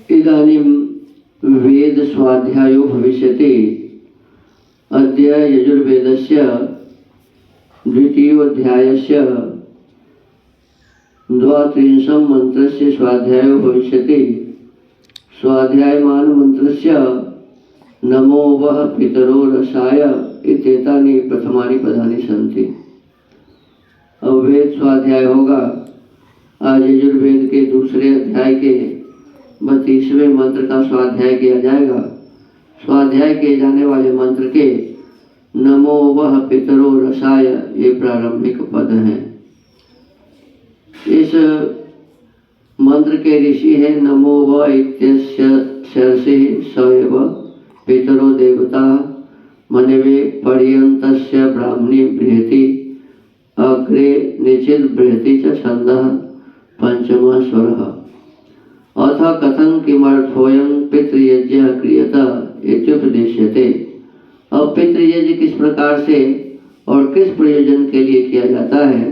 इदानीं वेद स्वाध्यायो भविष्यति। अद्य यजुर्वेदस्य द्वितीयोऽध्यायस्य 32 मन्त्रस्य स्वाध्यायो भविष्यति। स्वाध्यायमान मन्त्रस्य नमो वः पितरो रसाय इत्येतानि प्रथमानि पदानि सन्ति। अब वेद स्वाध्याय होगा। आज यजुर्वेद के दूसरे अध्याय के 32वें मंत्र का स्वाध्याय किया जाएगा। स्वाध्याय किए जाने वाले मंत्र के नमो वः पितरो रसाय ये प्रारंभिक पद हैं। इस मंत्र के ऋषि हैं नमो व इत्यस्य शर्षे स एव पितरो देवता मनवे पर्यन्तस्य ब्राह्मणी बृहति अग्रे निचित बृहति च छन्दः पंचमः स्वरः। अथ कथं किमर्थोऽयं पितृयज्ञः क्रियत इत्युपदिश्यते। अब पितृयज्ञ किस प्रकार से और किस प्रयोजन के लिए किया जाता है,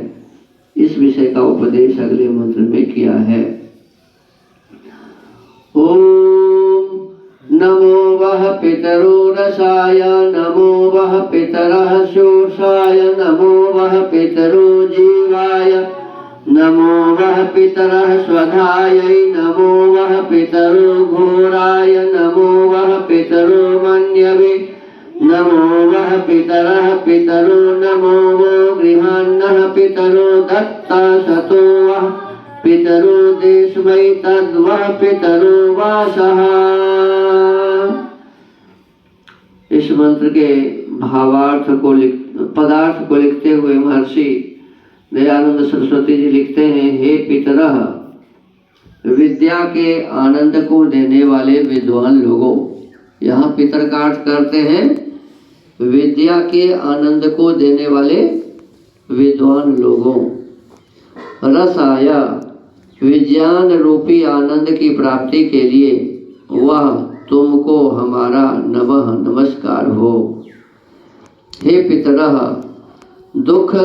इस विषय का उपदेश अगले मंत्र में किया है। ओम नमो वः पितरो रसाय नमो वः पितरः शोषाय नमो वः पितरो जीवाय नमो वः पितरः स्वधायै नमो वः पितरो घोराय नमो वः पितरो मन्यवे नमो वः पितरः पितरो नमो वो गृहान्नः पितरो दत्ता सतो वः पितरो देशमयि तद्वः पितरो वासः। इस मंत्र के पदार्थ को लिखते हुए महर्षि दयानंद सरस्वती जी लिखते हैं, हे पितरः, विद्या के आनंद को देने वाले विद्वान लोगों। यहाँ पितर का अर्थ करते हैं विद्या के आनंद को देने वाले विद्वान लोगों। रसाय, विज्ञान रूपी आनंद की प्राप्ति के लिए वह तुमको हमारा नमः नमस्कार हो। हे पितरः, दुख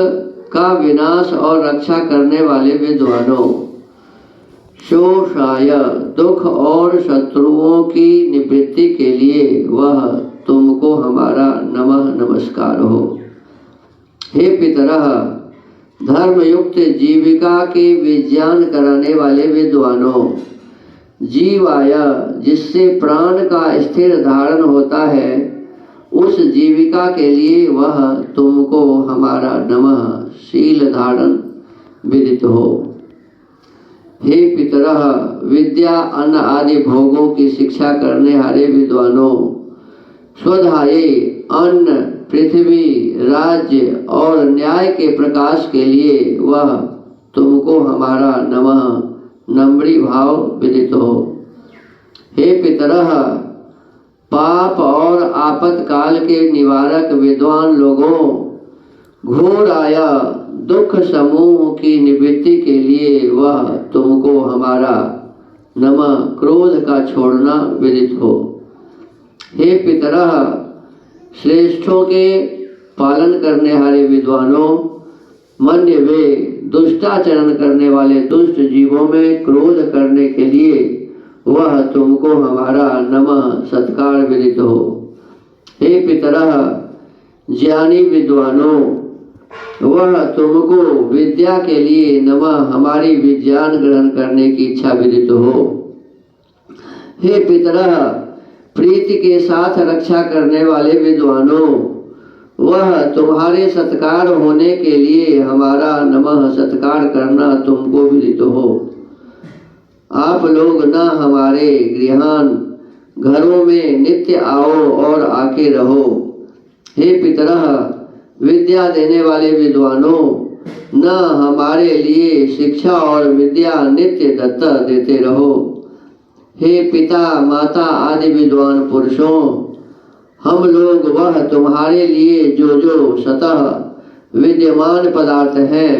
का विनाश और रक्षा करने वाले विद्वानों। शोषाय, दुख और शत्रुओं की निवृत्ति के लिए वह तुमको हमारा नमः नमस्कार हो। हे पितरः, धर्मयुक्त जीविका के विज्ञान कराने वाले विद्वानों। जीवाय, जिससे प्राण का स्थिर धारण होता है, उस जीविका के लिए वह तुमको हमारा नमः शील धारण विदित हो। हे पितरः, विद्या अन्न आदि भोगों की शिक्षा करने हारे विद्वानों। स्वधाये, अन्न पृथ्वी राज्य और न्याय के प्रकाश के लिए वह तुमको हमारा नमः नम्री भाव विदित हो। हे पितरः, पाप और आपत्काल के निवारक विद्वान लोगों। घोराय, दुख समूह की निवृत्ति के लिए वह तुमको हमारा नमः क्रोध का छोड़ना विदित हो। हे पितरः, श्रेष्ठों के पालन करने हारे विद्वानों। मन्यवे, दुष्टाचरण करने वाले दुष्ट जीवों में क्रोध करने के लिए वह तुमको हमारा नमः सत्कार विदित हो। हे पितरः, ज्ञानी विद्वानों, वह तुमको विद्या के लिए नमः हमारी विज्ञान ग्रहण करने की इच्छा विदित हो। हे पितरः, प्रीति के साथ रक्षा करने वाले विद्वानों। वह तुम्हारे सत्कार होने के लिए हमारा नमः सत्कार करना तुमको विदित हो। आप लोग न हमारे गृहान घरों में नित्य आओ और आके रहो। हे पितरः, विद्या देने वाले विद्वानों, न हमारे लिए शिक्षा और विद्या नित्य दत्ता देते रहो। हे पिता माता आदि विद्वान पुरुषों, हम लोग वह तुम्हारे लिए जो जो स्वतः विद्यमान पदार्थ हैं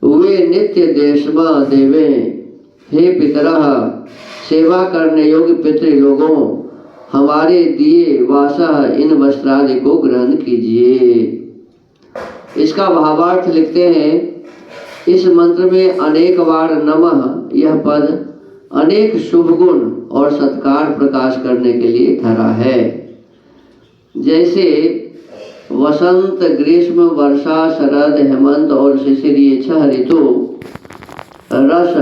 वे नित्य देशमा देवें। हे पितरः, सेवा करने योग्य पितृ लोगों, हमारे दिए वासः इन वस्त्रादि को ग्रहण कीजिए। इसका भावार्थ लिखते हैं, इस मंत्र में अनेक बार नमः यह पद अनेक शुभ गुण और सत्कार प्रकाश करने के लिए धरा है। जैसे वसंत, ग्रीष्म, वर्षा, शरद, हेमंत और शिशिर, ये 6 ऋतु रस,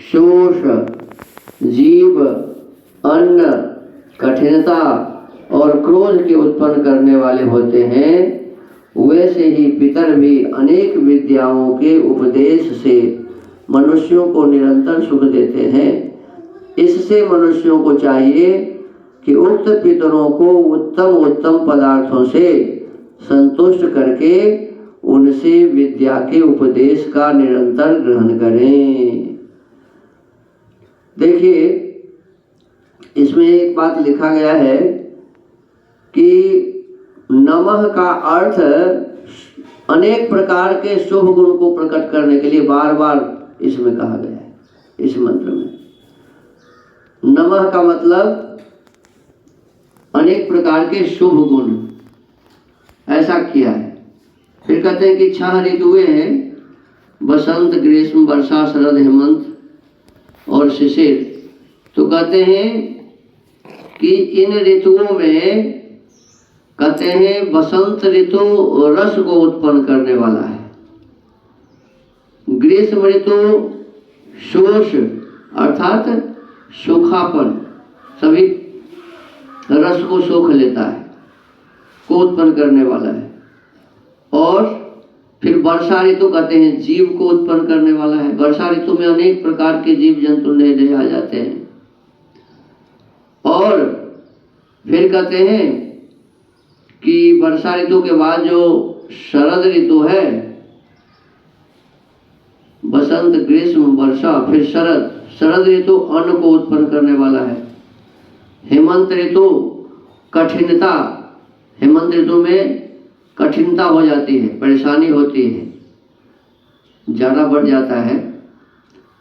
शोष, जीव, अन्न, कठिनता और क्रोध के उत्पन्न करने वाले होते हैं, वैसे ही पितर भी अनेक विद्याओं के उपदेश से मनुष्यों को निरंतर सुख देते हैं। इससे मनुष्यों को चाहिए कि उक्त पितरों को उत्तम उत्तम पदार्थों से संतुष्ट करके उनसे विद्या के उपदेश का निरंतर ग्रहण करें। देखिए, इसमें एक बात लिखा गया है कि नमः का अर्थ अनेक प्रकार के शुभ गुण को प्रकट करने के लिए बार बार इसमें कहा गया है। इस मंत्र में नमः का मतलब अनेक प्रकार के शुभ गुण, ऐसा किया है। फिर कहते हैं कि 6 ऋतुएं हैं, बसंत, ग्रीष्म, वर्षा, शरद, हेमंत और शिशिर। तो कहते हैं कि इन ऋतुओं में कहते हैं बसंत ऋतु रस को उत्पन्न करने वाला है, ग्रीष्म ऋतु शोष अर्थात सूखापन, सभी रस को सोख लेता है, को उत्पन्न करने वाला है। और फिर वर्षा ऋतु कहते हैं जीव को उत्पन्न करने वाला है। वर्षा ऋतु में अनेक प्रकार के जीव जंतु नए नए आ जाते हैं। और फिर कहते हैं कि वर्षा ऋतु के बाद जो शरद ऋतु है, बसंत, ग्रीष्म, वर्षा, फिर शरद, शरद ऋतु अन्न को उत्पन्न करने वाला है। हेमंत ऋतु कठिनता, हेमंत ऋतु में कठिनता हो जाती है, परेशानी होती है, ज़्यादा बढ़ जाता है।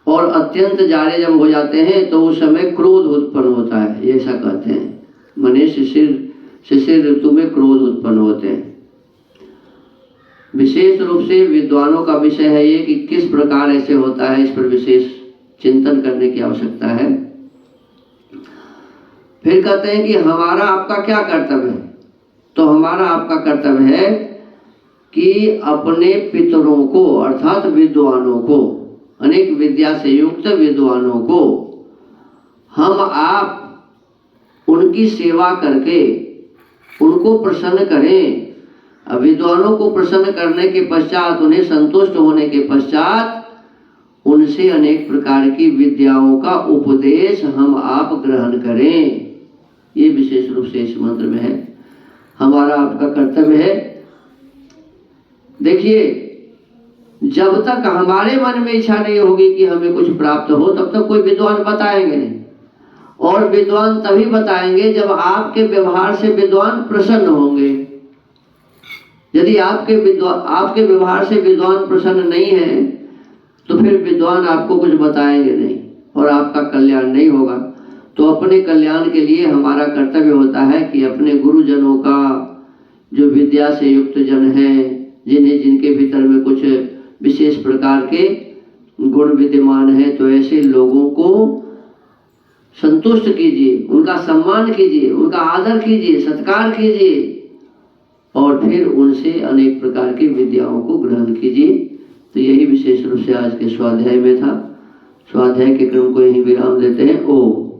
और अत्यंत जाड़े जब हो जाते हैं तो उस समय क्रोध उत्पन्न होता है, ये ऐसा कहते हैं। माने शिशिर ऋतु में क्रोध उत्पन्न होते हैं। विशेष रूप से विद्वानों का विषय है ये कि किस प्रकार ऐसे होता है, इस पर विशेष चिंतन करने की आवश्यकता है। फिर कहते हैं कि हमारा आपका क्या कर्तव्य है। तो हमारा आपका कर्तव्य है कि अपने पितरों को अर्थात विद्वानों को, अनेक विद्या से युक्त विद्वानों को हम आप उनकी सेवा करके उनको प्रसन्न करें। विद्वानों को प्रसन्न करने के पश्चात, उन्हें संतुष्ट होने के पश्चात उनसे अनेक प्रकार की विद्याओं का उपदेश हम आप ग्रहण करें। ये विशेष रूप से इस मंत्र में है, हमारा आपका कर्तव्य है। देखिए, जब तक हमारे मन में इच्छा नहीं होगी कि हमें कुछ प्राप्त हो, तब तक कोई विद्वान बताएंगे नहीं। और विद्वान तभी बताएंगे जब आपके व्यवहार से विद्वान प्रसन्न होंगे। यदि आपके व्यवहार से विद्वान प्रसन्न नहीं है तो फिर विद्वान आपको कुछ बताएंगे नहीं और आपका कल्याण नहीं होगा। तो अपने कल्याण के लिए हमारा कर्तव्य होता है कि अपने गुरुजनों का, जो विद्या से युक्त जन हैं, जिनके भीतर में कुछ विशेष प्रकार के गुण विद्यमान है, तो ऐसे लोगों को संतुष्ट कीजिए, उनका सम्मान कीजिए, उनका आदर कीजिए, सत्कार कीजिए और फिर उनसे अनेक प्रकार की विद्याओं को ग्रहण कीजिए। तो यही विशेष रूप से आज के स्वाध्याय में था। स्वाध्याय के क्रम को यहीं विराम देते हैं। ओम।